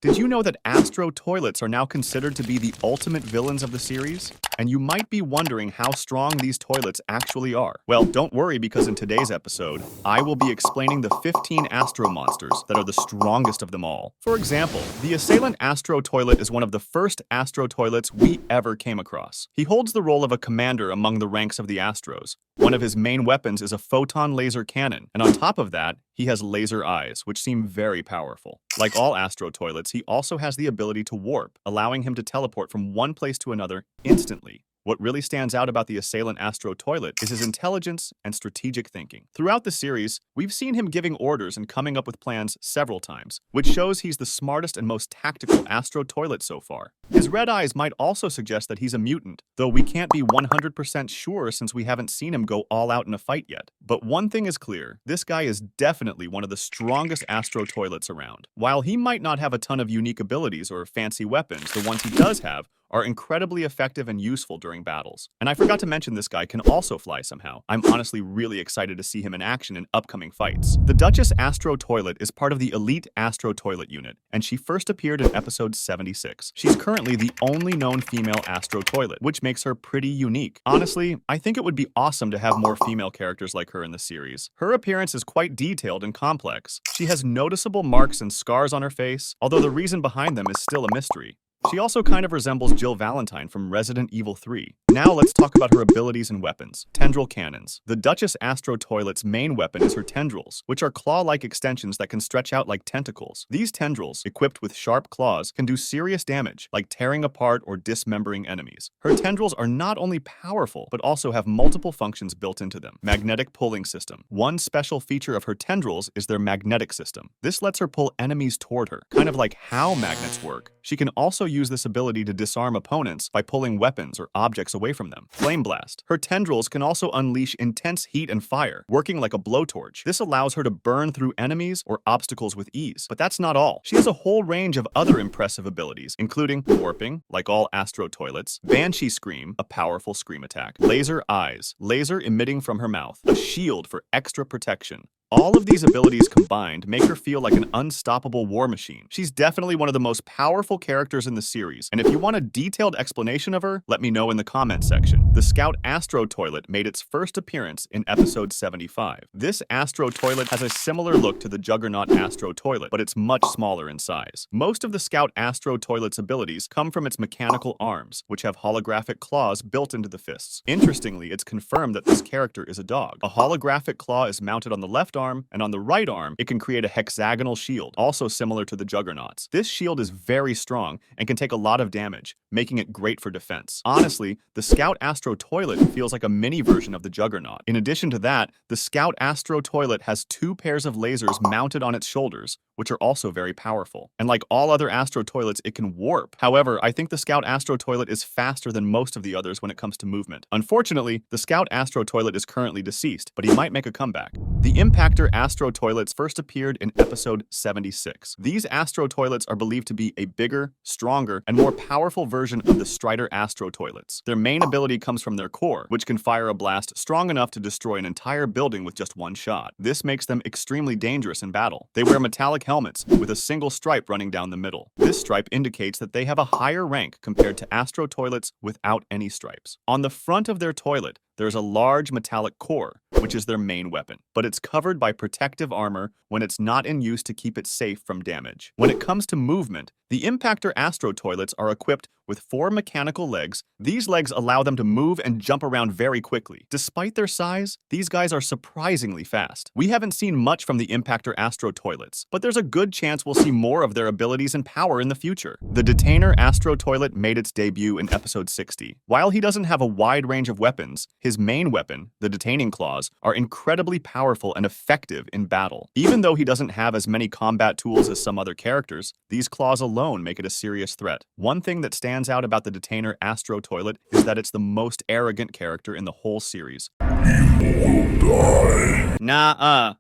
Did you know that Astro toilets are now considered to be the ultimate villains of the series? And you might be wondering how strong these toilets actually are. Well, don't worry, because in today's episode, I will be explaining the 15 Astro monsters that are the strongest of them all. For example, the Assailant Astro toilet is one of the first Astro toilets we ever came across. He holds the role of a commander among the ranks of the Astros. One of his main weapons is a photon laser cannon, and on top of that, he has laser eyes, which seem very powerful. Like all Astro toilets, he also has the ability to warp, allowing him to teleport from one place to another instantly. What really stands out about the Assailant Astro toilet is his intelligence and strategic thinking. Throughout the series, we've seen him giving orders and coming up with plans several times, which shows he's the smartest and most tactical Astro toilet so far. His red eyes might also suggest that he's a mutant, though we can't be 100% sure since we haven't seen him go all out in a fight yet. But one thing is clear, this guy is definitely one of the strongest Astro toilets around. While he might not have a ton of unique abilities or fancy weapons, the ones he does have are incredibly effective and useful during battles. And I forgot to mention, this guy can also fly somehow. I'm honestly really excited to see him in action in upcoming fights. The Duchess Astro toilet is part of the Elite Astro toilet unit, and she first appeared in episode 76. She's currently the only known female Astro toilet, which makes her pretty unique. Honestly, I think it would be awesome to have more female characters like her in the series. Her appearance is quite detailed and complex. She has noticeable marks and scars on her face, although the reason behind them is still a mystery. She also kind of resembles Jill Valentine from Resident Evil 3. Now let's talk about her abilities and weapons. Tendril cannons. The Duchess Astro toilet's main weapon is her tendrils, which are claw-like extensions that can stretch out like tentacles. These tendrils, equipped with sharp claws, can do serious damage, like tearing apart or dismembering enemies. Her tendrils are not only powerful, but also have multiple functions built into them. Magnetic pulling system. One special feature of her tendrils is their magnetic system. This lets her pull enemies toward her, kind of like how magnets work. She can also use this ability to disarm opponents by pulling weapons or objects away from them. Flame blast. Her tendrils can also unleash intense heat and fire, working like a blowtorch. This allows her to burn through enemies or obstacles with ease. But that's not all. She has a whole range of other impressive abilities, including warping, like all Astro toilets, Banshee Scream, a powerful scream attack, laser eyes, laser emitting from her mouth, a shield for extra protection. All of these abilities combined make her feel like an unstoppable war machine. She's definitely one of the most powerful characters in the series, and if you want a detailed explanation of her, let me know in the comments section. The Scout Astro toilet made its first appearance in episode 75. This Astro toilet has a similar look to the Juggernaut Astro toilet, but it's much smaller in size. Most of the Scout Astro toilet's abilities come from its mechanical arms, which have holographic claws built into the fists. Interestingly, it's confirmed that this character is a dog. A holographic claw is mounted on the left arm, and on the right arm, it can create a hexagonal shield, also similar to the Juggernauts. This shield is very strong and can take a lot of damage, making it great for defense. Honestly, the Scout Astro toilet feels like a mini version of the Juggernaut. In addition to that, the Scout Astro toilet has 2 pairs of lasers mounted on its shoulders, which are also very powerful. And like all other Astro toilets, it can warp. However, I think the Scout Astro toilet is faster than most of the others when it comes to movement. Unfortunately, the Scout Astro toilet is currently deceased, but he might make a comeback. The Impactor Astro toilets first appeared in episode 76. These Astro toilets are believed to be a bigger, stronger, and more powerful version of the Strider Astro toilets. Their main ability comes from their core, which can fire a blast strong enough to destroy an entire building with just one shot. This makes them extremely dangerous in battle. They wear metallic helmets with a single stripe running down the middle. This stripe indicates that they have a higher rank compared to Astro toilets without any stripes. On the front of their toilet, there's a large metallic core, which is their main weapon, but it's covered by protective armor when it's not in use to keep it safe from damage. When it comes to movement, the Impactor Astro toilets are equipped with 4 mechanical legs. These legs allow them to move and jump around very quickly. Despite their size, these guys are surprisingly fast. We haven't seen much from the Impactor Astro toilets, but there's a good chance we'll see more of their abilities and power in the future. The Detainer Astro toilet made its debut in episode 60. While he doesn't have a wide range of weapons, his main weapon, the detaining claws, are incredibly powerful and effective in battle. Even though he doesn't have as many combat tools as some other characters, these claws alone make it a serious threat. One thing that stands out about the Detainer Astro toilet is that it's the most arrogant character in the whole series. You will die. Nah-uh.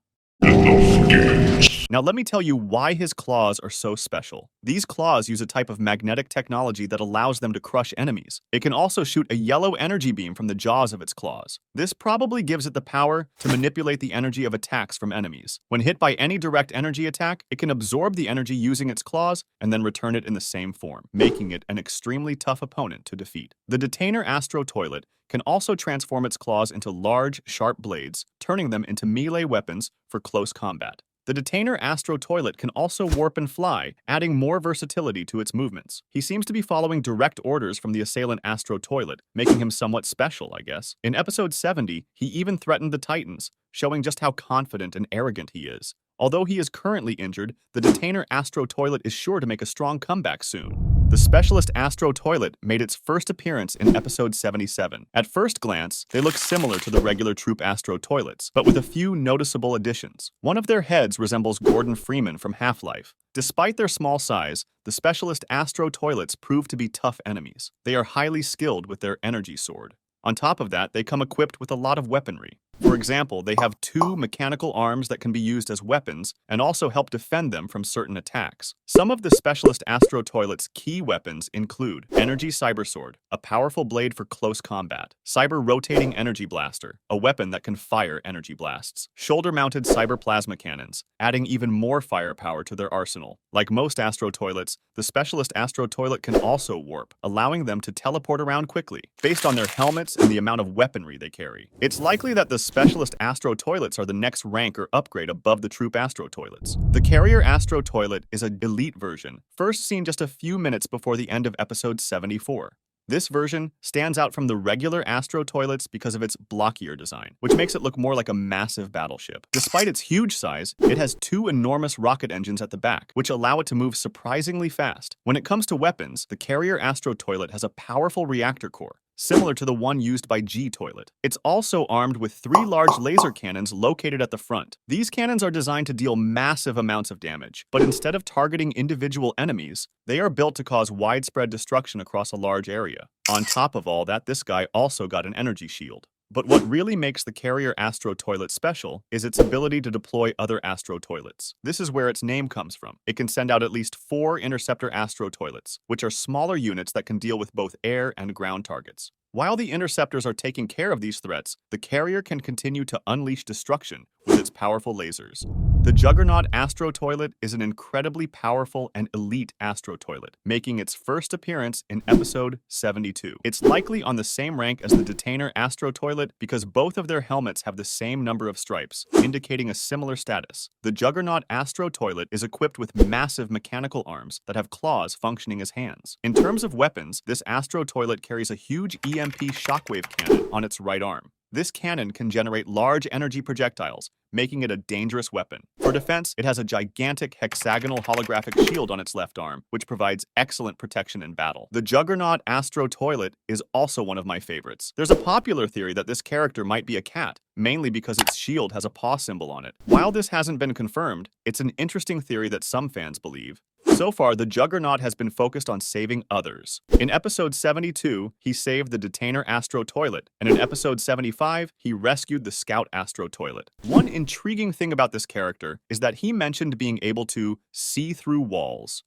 Enough games. Now let me tell you why his claws are so special. These claws use a type of magnetic technology that allows them to crush enemies. It can also shoot a yellow energy beam from the jaws of its claws. This probably gives it the power to manipulate the energy of attacks from enemies. When hit by any direct energy attack, it can absorb the energy using its claws and then return it in the same form, making it an extremely tough opponent to defeat. The Detainer Astro Toilet can also transform its claws into large, sharp blades, turning them into melee weapons for close combat. The Detainer Astro Toilet can also warp and fly, adding more versatility to its movements. He seems to be following direct orders from the Assailant Astro Toilet, making him somewhat special, I guess. In episode 70, he even threatened the Titans, showing just how confident and arrogant he is. Although he is currently injured, the Detainer Astro Toilet is sure to make a strong comeback soon. The Specialist Astro Toilet made its first appearance in episode 77. At first glance, they look similar to the regular Troop Astro Toilets, but with a few noticeable additions. One of their heads resembles Gordon Freeman from Half-Life. Despite their small size, the Specialist Astro Toilets prove to be tough enemies. They are highly skilled with their energy sword. On top of that, they come equipped with a lot of weaponry. For example, they have 2 mechanical arms that can be used as weapons and also help defend them from certain attacks. Some of the Specialist Astro Toilet's key weapons include Energy Cyber Sword, a powerful blade for close combat, Cyber Rotating Energy Blaster, a weapon that can fire energy blasts, shoulder-mounted Cyber Plasma Cannons, adding even more firepower to their arsenal. Like most Astro Toilets, the Specialist Astro Toilet can also warp, allowing them to teleport around quickly, based on their helmets and the amount of weaponry they carry. It's likely that the Specialist Astro Toilets are the next rank or upgrade above the Troop Astro Toilets. The Carrier Astro Toilet is an elite version, first seen just a few minutes before the end of episode 74. This version stands out from the regular Astro Toilets because of its blockier design, which makes it look more like a massive battleship. Despite its huge size, it has 2 enormous rocket engines at the back, which allow it to move surprisingly fast. When it comes to weapons, the Carrier Astro Toilet has a powerful reactor core, similar to the one used by G-Toilet. It's also armed with 3 large laser cannons located at the front. These cannons are designed to deal massive amounts of damage, but instead of targeting individual enemies, they are built to cause widespread destruction across a large area. On top of all that, this guy also got an energy shield. But what really makes the Carrier Astro Toilet special is its ability to deploy other Astro Toilets. This is where its name comes from. It can send out at least 4 Interceptor Astro Toilets, which are smaller units that can deal with both air and ground targets. While the Interceptors are taking care of these threats, the Carrier can continue to unleash destruction with its powerful lasers. The Juggernaut Astro Toilet is an incredibly powerful and elite Astro Toilet, making its first appearance in episode 72. It's likely on the same rank as the Detainer Astro Toilet because both of their helmets have the same number of stripes, indicating a similar status. The Juggernaut Astro Toilet is equipped with massive mechanical arms that have claws functioning as hands. In terms of weapons, this Astro Toilet carries a huge EMP shockwave cannon on its right arm. This cannon can generate large energy projectiles, making it a dangerous weapon. For defense, it has a gigantic hexagonal holographic shield on its left arm, which provides excellent protection in battle. The Juggernaut Astro Toilet is also one of my favorites. There's a popular theory that this character might be a cat, mainly because its shield has a paw symbol on it. While this hasn't been confirmed, it's an interesting theory that some fans believe. So far, the Juggernaut has been focused on saving others. In episode 72, he saved the Detainer Astro Toilet, and in episode 75, he rescued the Scout Astro Toilet. One intriguing thing about this character is that he mentioned being able to see through walls.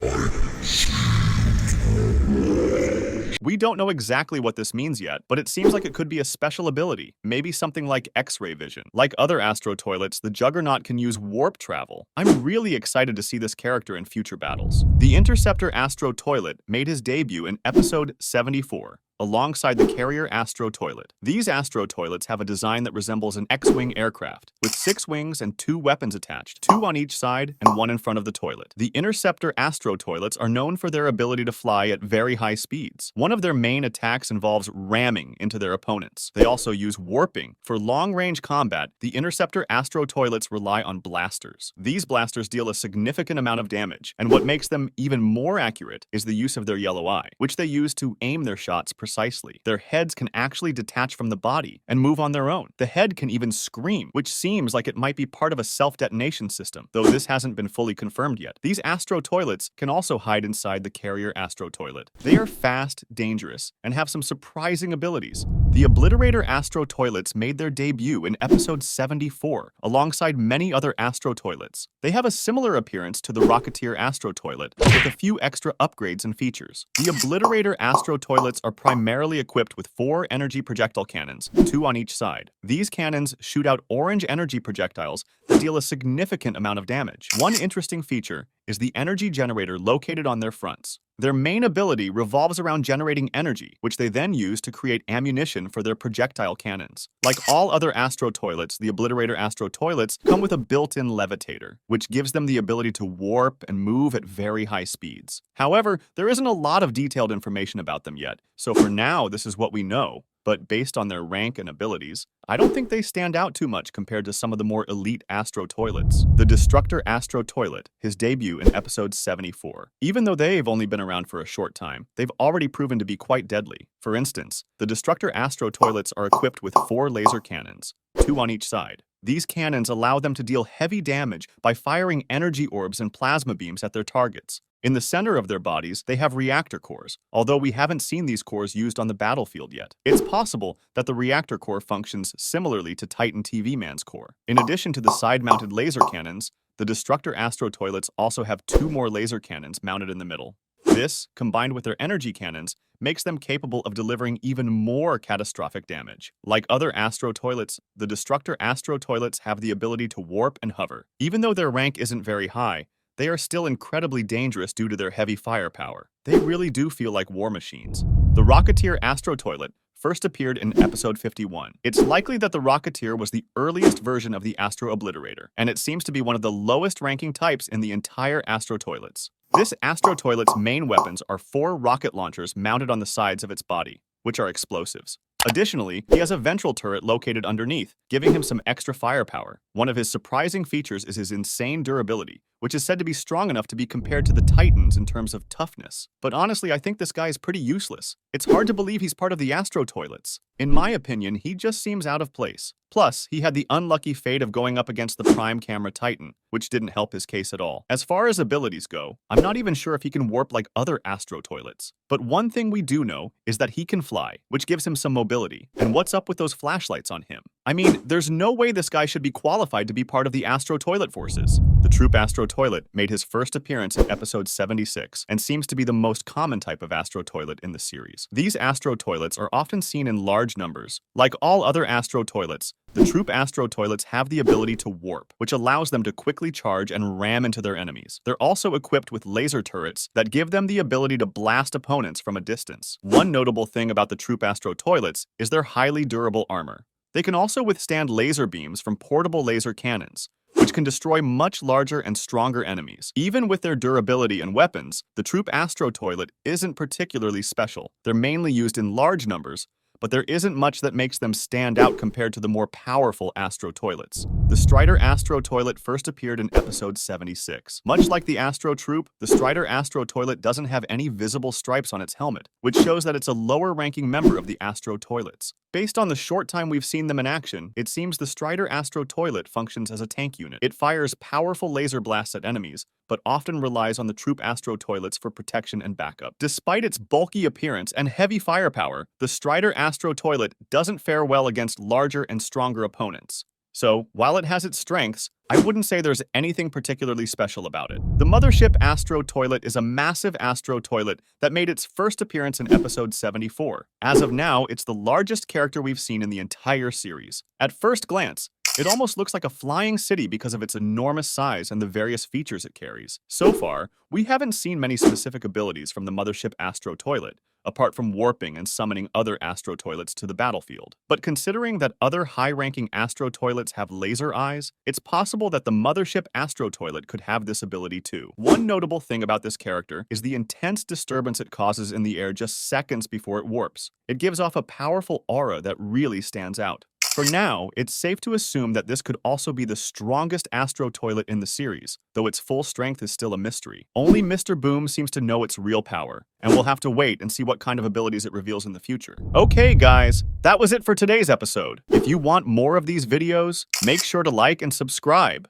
We don't know exactly what this means yet, but it seems like it could be a special ability, maybe something like X-ray vision. Like other Astro Toilets, the Juggernaut can use warp travel. I'm really excited to see this character in future battles. The Interceptor Astro Toilet made his debut in episode 74. Alongside the Carrier Astro Toilet. These Astro Toilets have a design that resembles an X-wing aircraft, with 6 wings and 2 weapons attached, 2 on each side and 1 in front of the toilet. The Interceptor Astro Toilets are known for their ability to fly at very high speeds. One of their main attacks involves ramming into their opponents. They also use warping. For long-range combat, the Interceptor Astro Toilets rely on blasters. These blasters deal a significant amount of damage, and what makes them even more accurate is the use of their yellow eye, which they use to aim their shots precisely. Their heads can actually detach from the body and move on their own. The head can even scream, which seems like it might be part of a self-detonation system, though this hasn't been fully confirmed yet. These Astro Toilets can also hide inside the Carrier Astro Toilet. They are fast, dangerous, and have some surprising abilities. The Obliterator Astro toilets made their debut in episode 74, alongside many other Astro toilets. They have a similar appearance to the Rocketeer Astro toilet, with a few extra upgrades and features. The Obliterator Astro toilets are primarily equipped with 4 energy projectile cannons, 2 on each side. These cannons shoot out orange energy projectiles that deal a significant amount of damage. One interesting feature is the energy generator located on their fronts. Their main ability revolves around generating energy, which they then use to create ammunition for their projectile cannons. Like all other Astro toilets, the Obliterator Astro toilets come with a built-in levitator, which gives them the ability to warp and move at very high speeds. However, there isn't a lot of detailed information about them yet, so for now, this is what we know. But based on their rank and abilities, I don't think they stand out too much compared to some of the more elite Astro toilets. The Destructor Astro toilet, his debut in episode 74. Even though they've only been around for a short time, they've already proven to be quite deadly. For instance, the Destructor Astro toilets are equipped with 4 laser cannons, 2 on each side. These cannons allow them to deal heavy damage by firing energy orbs and plasma beams at their targets. In the center of their bodies, they have reactor cores, although we haven't seen these cores used on the battlefield yet. It's possible that the reactor core functions similarly to Titan TV Man's core. In addition to the side-mounted laser cannons, the Destructor Astro toilets also have 2 more laser cannons mounted in the middle. This, combined with their energy cannons, makes them capable of delivering even more catastrophic damage. Like other Astro toilets, the Destructor Astro toilets have the ability to warp and hover. Even though their rank isn't very high, they are still incredibly dangerous due to their heavy firepower. They really do feel like war machines. The Rocketeer Astro toilet first appeared in episode 51. It's likely that the Rocketeer was the earliest version of the Astro Obliterator, and it seems to be one of the lowest ranking types in the entire Astro toilets. This Astro toilet's main weapons are 4 rocket launchers mounted on the sides of its body, which are explosives. Additionally, he has a ventral turret located underneath, giving him some extra firepower. One of his surprising features is his insane durability, which is said to be strong enough to be compared to the Titans in terms of toughness. But honestly, I think this guy is pretty useless. It's hard to believe he's part of the Astro toilets. In my opinion, he just seems out of place. Plus, he had the unlucky fate of going up against the Prime Camera Titan, which didn't help his case at all. As far as abilities go, I'm not even sure if he can warp like other Astro toilets. But one thing we do know is that he can fly, which gives him some mobility. And what's up with those flashlights on him? I mean, there's no way this guy should be qualified to be part of the Astro toilet forces. The Troop Astro toilet made his first appearance in episode 76 and seems to be the most common type of Astro toilet in the series. These Astro toilets are often seen in large numbers. Like all other Astro toilets, the Troop Astro toilets have the ability to warp, which allows them to quickly charge and ram into their enemies. They're also equipped with laser turrets that give them the ability to blast opponents from a distance. One notable thing about the Troop Astro toilets is their highly durable armor. They can also withstand laser beams from portable laser cannons, which can destroy much larger and stronger enemies. Even with their durability and weapons, the Troop Astro toilet isn't particularly special. They're mainly used in large numbers, but there isn't much that makes them stand out compared to the more powerful Astro toilets. The Strider Astro toilet first appeared in episode 76. Much like the Astro Troop, the Strider Astro toilet doesn't have any visible stripes on its helmet, which shows that it's a lower-ranking member of the Astro toilets. Based on the short time we've seen them in action, it seems the Strider Astro toilet functions as a tank unit. It fires powerful laser blasts at enemies, but often relies on the Troop Astro toilets for protection and backup. Despite its bulky appearance and heavy firepower, the Strider Astro toilet doesn't fare well against larger and stronger opponents. So, while it has its strengths, I wouldn't say there's anything particularly special about it. The Mothership Astro toilet is a massive Astro toilet that made its first appearance in episode 74. As of now, it's the largest character we've seen in the entire series. At first glance, it almost looks like a flying city because of its enormous size and the various features it carries. So far, we haven't seen many specific abilities from the Mothership Astro toilet, apart from warping and summoning other Astro toilets to the battlefield. But considering that other high-ranking Astro toilets have laser eyes, it's possible that the Mothership Astro toilet could have this ability too. One notable thing about this character is the intense disturbance it causes in the air just seconds before it warps. It gives off a powerful aura that really stands out. For now, it's safe to assume that this could also be the strongest Astro toilet in the series, though its full strength is still a mystery. Only Mr. Boom seems to know its real power, and we'll have to wait and see what kind of abilities it reveals in the future. Okay, guys, that was it for today's episode. If you want more of these videos, make sure to like and subscribe.